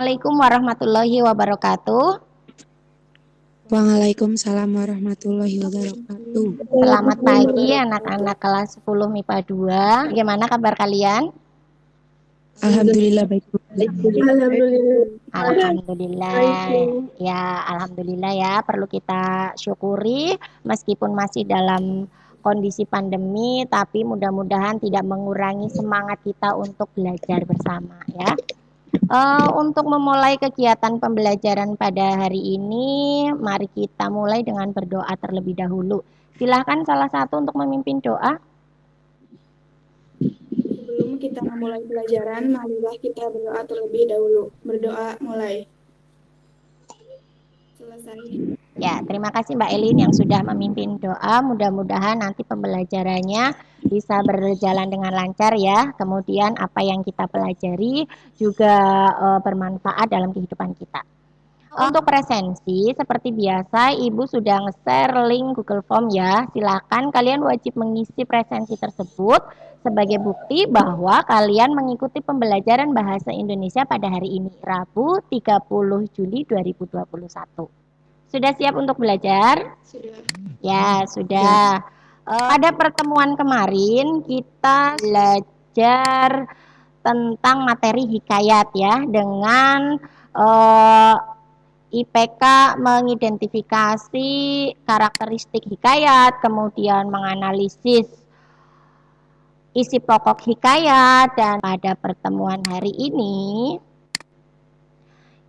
Assalamualaikum warahmatullahi wabarakatuh. Waalaikumsalam warahmatullahi wabarakatuh. Selamat pagi anak-anak kelas 10 MIPA 2. Bagaimana kabar kalian? Alhamdulillah baik. Alhamdulillah. Ya, alhamdulillah ya. Perlu kita syukuri meskipun masih dalam kondisi pandemi, tapi mudah-mudahan tidak mengurangi semangat kita untuk belajar bersama ya. Untuk memulai kegiatan pembelajaran pada hari ini, mari kita mulai dengan berdoa terlebih dahulu. Silahkan salah satu untuk memimpin doa. Sebelum kita memulai pelajaran, marilah kita berdoa terlebih dahulu. Berdoa mulai. Selesai. Ya, terima kasih Mbak Elin yang sudah memimpin doa. Mudah-mudahan nanti pembelajarannya bisa berjalan dengan lancar ya. Kemudian apa yang kita pelajari juga bermanfaat dalam kehidupan kita. Untuk presensi, seperti biasa, Ibu sudah nge-share link Google Form ya. Silakan kalian wajib mengisi presensi tersebut sebagai bukti bahwa kalian mengikuti pembelajaran bahasa Indonesia pada hari ini, Rabu 30 Juli 2021. Sudah siap untuk belajar? Sudah. Ya, sudah. Pada pertemuan kemarin kita belajar tentang materi hikayat ya, dengan IPK mengidentifikasi karakteristik hikayat, kemudian menganalisis isi pokok hikayat, dan pada pertemuan hari ini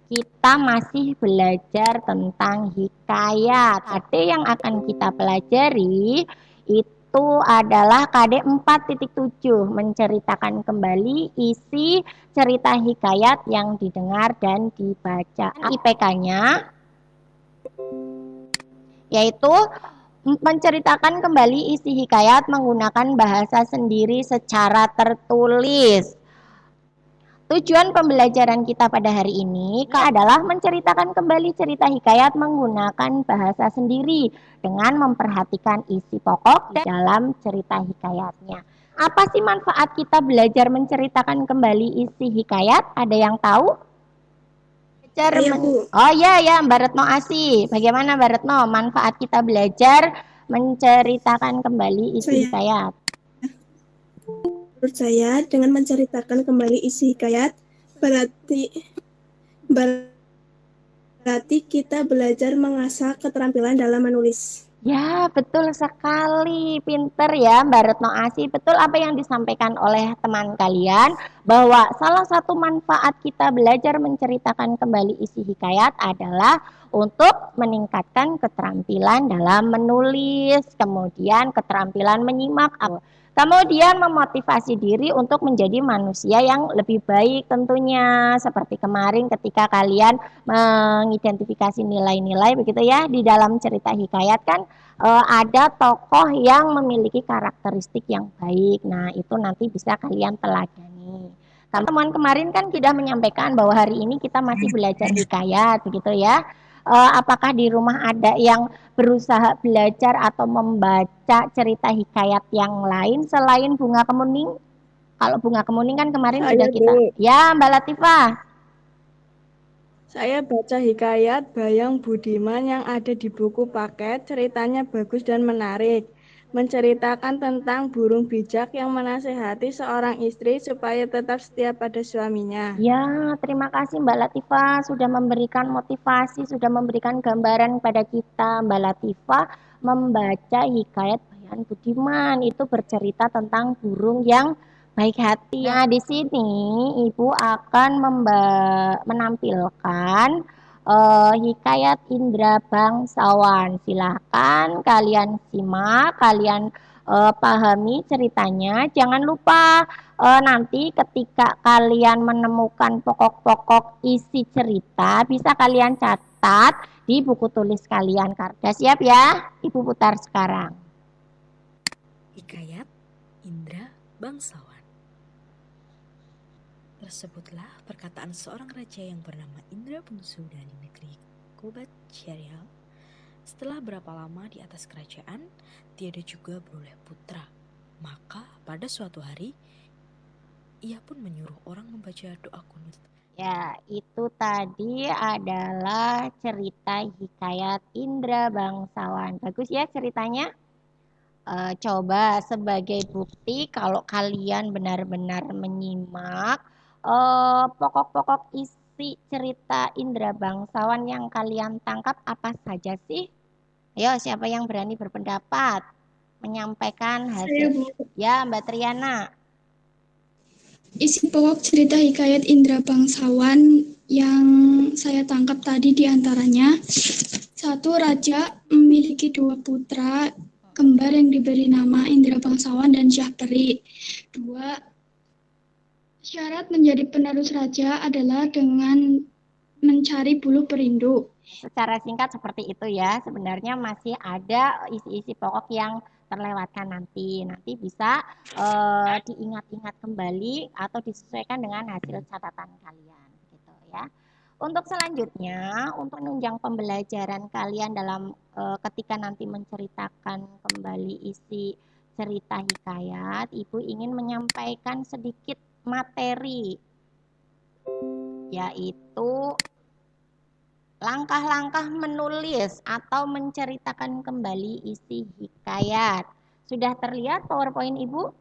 kita masih belajar tentang hikayat. KD yang akan kita pelajari itu adalah KD 4.7, menceritakan kembali isi cerita hikayat yang didengar dan dibaca. IPK-nya yaitu menceritakan kembali isi hikayat menggunakan bahasa sendiri secara tertulis. Tujuan pembelajaran kita pada hari ini adalah menceritakan kembali cerita hikayat menggunakan bahasa sendiri dengan memperhatikan isi pokok dalam cerita hikayatnya. Apa sih manfaat kita belajar menceritakan kembali isi hikayat? Ada yang tahu? Oh iya ya, Mbak Retno Asi. Bagaimana Mbak Retno manfaat kita belajar menceritakan kembali isi hikayat? Menurut saya, dengan menceritakan kembali isi hikayat, berarti kita belajar mengasah keterampilan dalam menulis. Ya, betul sekali. Pinter ya Mbak Retno Asi. Betul apa yang disampaikan oleh teman kalian, bahwa salah satu manfaat kita belajar menceritakan kembali isi hikayat adalah untuk meningkatkan keterampilan dalam menulis, kemudian keterampilan menyimak, kemudian memotivasi diri untuk menjadi manusia yang lebih baik tentunya. Seperti kemarin ketika kalian mengidentifikasi nilai-nilai begitu ya, di dalam cerita hikayat kan ada tokoh yang memiliki karakteristik yang baik. Nah, itu nanti bisa kalian teladani. Teman kemarin kan sudah menyampaikan bahwa hari ini kita masih belajar hikayat begitu ya. Apakah di rumah ada yang berusaha belajar atau membaca cerita hikayat yang lain selain Bunga Kemuning? Kalau Bunga Kemuning kan kemarin sudah kita. Ya, Mbak Latifah. Saya baca hikayat Bayang Budiman yang ada di buku paket. Ceritanya bagus dan menarik. Menceritakan tentang burung bijak yang menasehati seorang istri supaya tetap setia pada suaminya. Ya, terima kasih Mbak Latifah sudah memberikan motivasi, sudah memberikan gambaran kepada kita. Mbak Latifah membaca hikayat Bayang Budiman, itu bercerita tentang burung yang baik hati. Nah, di sini Ibu akan menampilkan hikayat Indra Bangsawan. Silahkan kalian simak, kalian pahami ceritanya. Jangan lupa nanti ketika kalian menemukan pokok-pokok isi cerita, bisa kalian catat di buku tulis kalian. Sudah siap ya? Ibu putar sekarang. Hikayat Indra Bangsawan. Tersebutlah perkataan seorang raja yang bernama Indra Bungsu dari negeri Kobat Syarial. Setelah berapa lama di atas kerajaan, tiada juga beroleh putra. Maka pada suatu hari, ia pun menyuruh orang membaca doa kunut. Ya, itu tadi adalah cerita hikayat Indra Bangsawan. Bagus ya ceritanya. Coba sebagai bukti kalau kalian benar-benar menyimak pokok-pokok isi cerita Indra Bangsawan yang kalian tangkap apa saja sih? Ayo, siapa yang berani berpendapat menyampaikan Saya, hasil? Bu. Ya, Mbak Triana. Isi pokok cerita hikayat Indra Bangsawan yang saya tangkap tadi diantaranya, satu, raja memiliki dua putra kembar yang diberi nama Indra Bangsawan dan Syahperi. Dua, syarat menjadi penerus raja adalah dengan mencari buluh perinduk. Secara singkat seperti itu ya. Sebenarnya masih ada isi-isi pokok yang terlewatkan nanti. Nanti bisa diingat-ingat kembali atau disesuaikan dengan hasil catatan kalian gitu ya. Untuk selanjutnya, untuk menunjang pembelajaran kalian dalam ketika nanti menceritakan kembali isi cerita hikayat, Ibu ingin menyampaikan sedikit materi, yaitu langkah-langkah menulis atau menceritakan kembali isi hikayat. Sudah terlihat PowerPoint Ibu?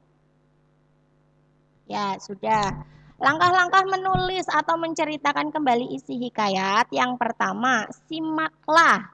Ya, sudah. Langkah-langkah menulis atau menceritakan kembali isi hikayat. Yang pertama, simaklah.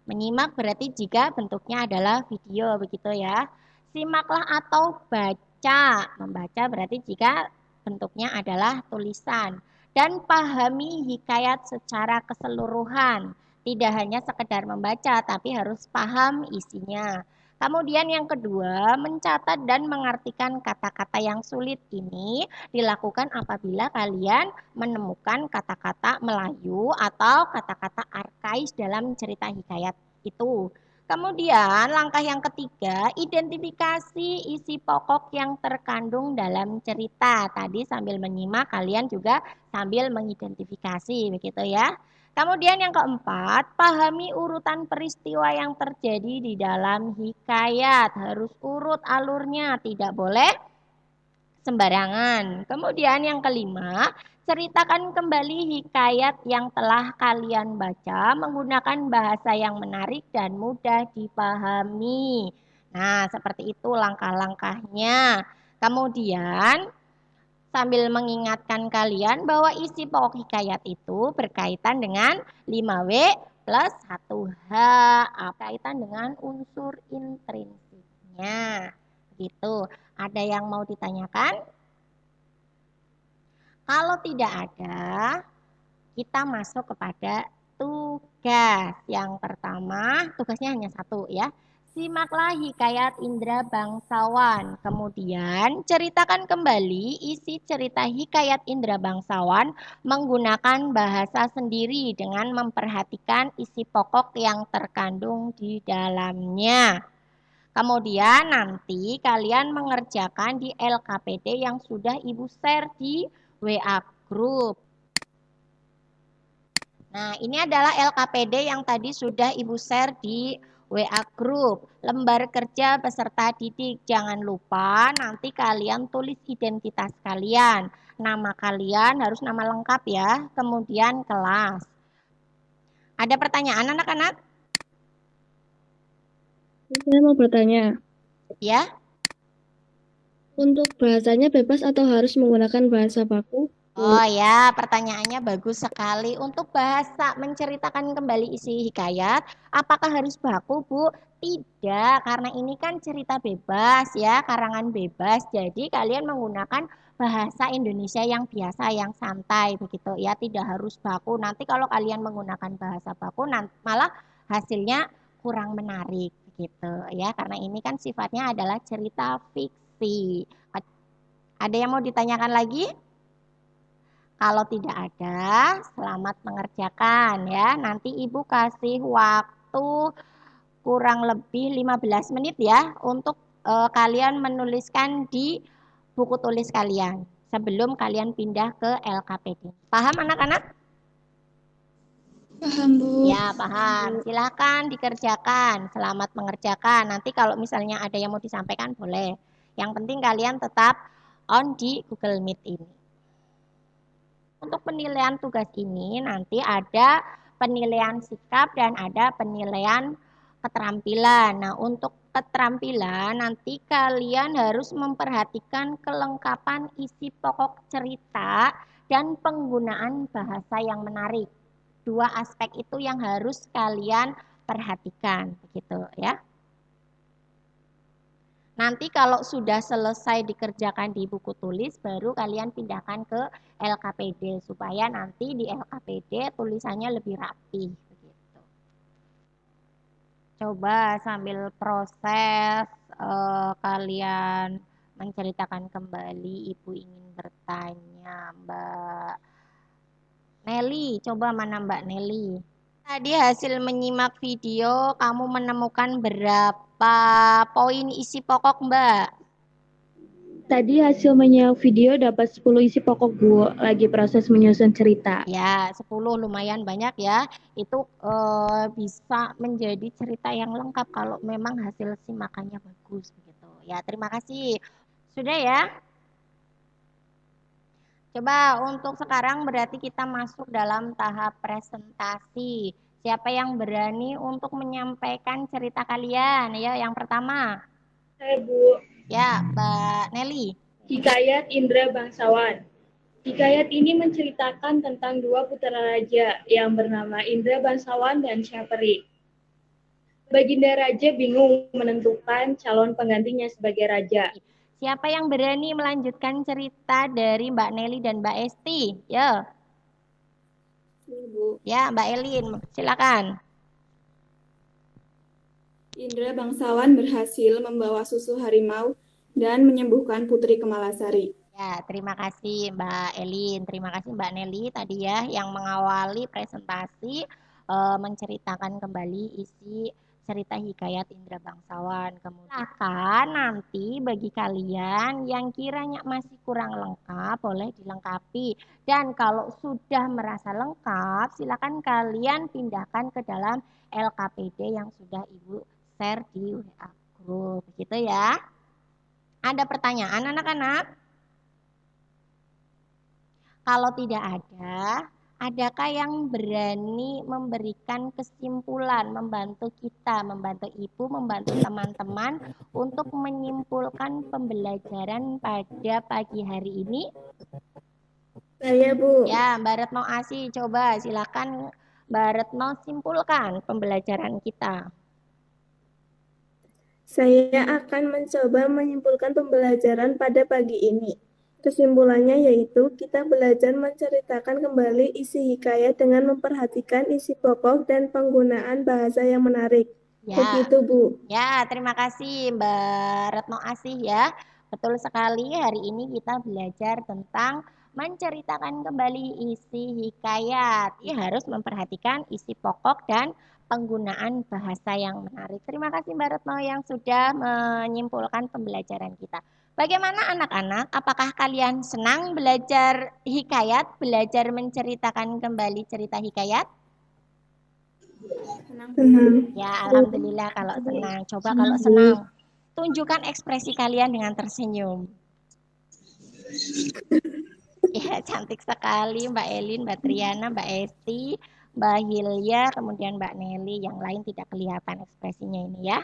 Menyimak berarti jika bentuknya adalah video, begitu ya. Simaklah atau baca. Membaca berarti jika bentuknya adalah tulisan. Dan pahami hikayat secara keseluruhan. Tidak hanya sekedar membaca, tapi harus paham isinya. Kemudian yang kedua, mencatat dan mengartikan kata-kata yang sulit ini dilakukan apabila kalian menemukan kata-kata Melayu atau kata-kata arkais dalam cerita hikayat itu. Kemudian langkah yang ketiga, identifikasi isi pokok yang terkandung dalam cerita. Tadi sambil menyimak kalian juga sambil mengidentifikasi begitu ya. Kemudian yang keempat, pahami urutan peristiwa yang terjadi di dalam hikayat. Harus urut alurnya, tidak boleh sembarangan. Kemudian yang kelima, ceritakan kembali hikayat yang telah kalian baca menggunakan bahasa yang menarik dan mudah dipahami. Nah, seperti itu langkah-langkahnya. Kemudian sambil mengingatkan kalian bahwa isi pokok hikayat itu berkaitan dengan 5W plus 1H, berkaitan dengan unsur intrinsiknya. Gitu. Ada yang mau ditanyakan? Kalau tidak ada, kita masuk kepada tugas. Yang pertama, tugasnya hanya satu ya. Simaklah hikayat Indra Bangsawan. Kemudian ceritakan kembali isi cerita hikayat Indra Bangsawan menggunakan bahasa sendiri dengan memperhatikan isi pokok yang terkandung di dalamnya. Kemudian nanti kalian mengerjakan di LKPD yang sudah Ibu share di WA Group. Nah, ini adalah LKPD yang tadi sudah Ibu share di WA Group. Lembar kerja peserta didik. Jangan lupa nanti kalian tulis identitas kalian. Nama kalian harus nama lengkap ya. Kemudian kelas. Ada pertanyaan anak-anak? Saya mau bertanya, Ya? untuk bahasanya bebas atau harus menggunakan bahasa baku? Oh ya, pertanyaannya bagus sekali. Untuk bahasa menceritakan kembali isi hikayat, apakah harus baku, Bu? Tidak, karena ini kan cerita bebas ya, karangan bebas. Jadi kalian menggunakan bahasa Indonesia yang biasa, yang santai begitu ya, tidak harus baku. Nanti kalau kalian menggunakan bahasa baku, malah hasilnya kurang menarik gitu ya, karena ini kan sifatnya adalah cerita fiksi. Ada yang mau ditanyakan lagi? Kalau tidak ada, selamat mengerjakan ya. Nanti Ibu kasih waktu kurang lebih 15 menit ya untuk kalian menuliskan di buku tulis kalian sebelum kalian pindah ke LKPD. Paham anak-anak? Paham, Bu. Ya, paham. Silakan dikerjakan. Selamat mengerjakan. Nanti kalau misalnya ada yang mau disampaikan boleh. Yang penting kalian tetap on di Google Meet ini. Untuk penilaian tugas ini nanti ada penilaian sikap dan ada penilaian keterampilan. Nah, untuk keterampilan nanti kalian harus memperhatikan kelengkapan isi pokok cerita dan penggunaan bahasa yang menarik. Dua aspek itu yang harus kalian perhatikan, begitu ya. Nanti kalau sudah selesai dikerjakan di buku tulis, baru kalian pindahkan ke LKPD supaya nanti di LKPD tulisannya lebih rapi. Begitu. Coba sambil proses kalian menceritakan kembali, Ibu ingin bertanya, Mbak Nelly. Coba mana Mbak Nelly? Tadi hasil menyimak video, kamu menemukan berapa poin isi pokok, Mbak? Tadi hasil menyimak video dapat 10 isi pokok, Bu. Lagi proses menyusun cerita. Ya, 10 lumayan banyak ya. Itu bisa menjadi cerita yang lengkap kalau memang hasil simakannya bagus begitu. Ya, terima kasih. Sudah ya? Coba untuk sekarang berarti kita masuk dalam tahap presentasi. Siapa yang berani untuk menyampaikan cerita kalian? Ya, yang pertama. Saya, Bu. Ya, Mbak Nelly. Hikayat Indra Bangsawan. Hikayat ini menceritakan tentang dua putra raja yang bernama Indra Bangsawan dan Syaperi. Baginda Raja bingung menentukan calon penggantinya sebagai raja. Siapa yang berani melanjutkan cerita dari Mbak Nelly dan Mbak Esti? Ya. Ibu. Ya, Mbak Elin, silakan. Indra Bangsawan berhasil membawa susu harimau dan menyembuhkan Putri Kemalasari. Ya, terima kasih Mbak Elin, terima kasih Mbak Nelly tadi ya yang mengawali presentasi menceritakan kembali isi cerita hikayat Indra Bangsawan. Kemudian nanti bagi kalian yang kiranya masih kurang lengkap boleh dilengkapi. Dan kalau sudah merasa lengkap silakan kalian pindahkan ke dalam LKPD yang sudah Ibu share di WA group. Begitu ya. Ada pertanyaan anak-anak? Kalau tidak ada, adakah yang berani memberikan kesimpulan, membantu kita, membantu ibu, membantu teman-teman untuk menyimpulkan pembelajaran pada pagi hari ini? Saya, Bu. Ya, Mbak Retno Asi, coba silakan Mbak Retno simpulkan pembelajaran kita. Saya akan mencoba menyimpulkan pembelajaran pada pagi ini. Kesimpulannya yaitu kita belajar menceritakan kembali isi hikayat dengan memperhatikan isi pokok dan penggunaan bahasa yang menarik. Ya. Begitu, Bu. Ya, terima kasih Mbak Retno Asih ya. Betul sekali, hari ini kita belajar tentang menceritakan kembali isi hikayat. Harus memperhatikan isi pokok dan penggunaan bahasa yang menarik. Terima kasih Mbak Retno yang sudah menyimpulkan pembelajaran kita. Bagaimana anak-anak? Apakah kalian senang belajar hikayat, belajar menceritakan kembali cerita hikayat? Senang. Ya, alhamdulillah kalau senang. Coba kalau senang, tunjukkan ekspresi kalian dengan tersenyum. Ya, cantik sekali Mbak Elin, Mbak Triana, Mbak Esti, Mbak Hilya, kemudian Mbak Nelly. Yang lain tidak kelihatan ekspresinya ini ya.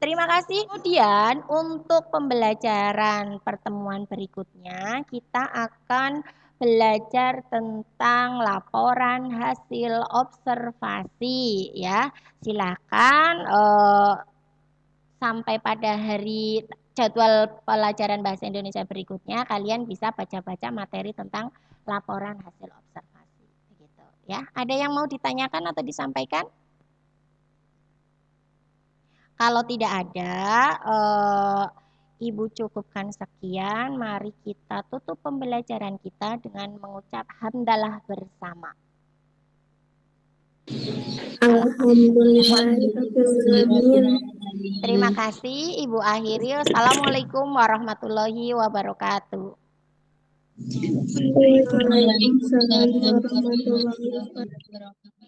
Terima kasih. Kemudian untuk pembelajaran pertemuan berikutnya kita akan belajar tentang laporan hasil observasi ya. Silakan sampai pada hari jadwal pelajaran bahasa Indonesia berikutnya kalian bisa baca-baca materi tentang laporan hasil observasi begitu ya. Ada yang mau ditanyakan atau disampaikan? Kalau tidak ada, Ibu cukupkan sekian. Mari kita tutup pembelajaran kita dengan mengucap hamdalah bersama. Alhamdulillah. Terima kasih Ibu akhiri. Assalamualaikum warahmatullahi wabarakatuh. Waalaikumsalam warahmatullahi wabarakatuh.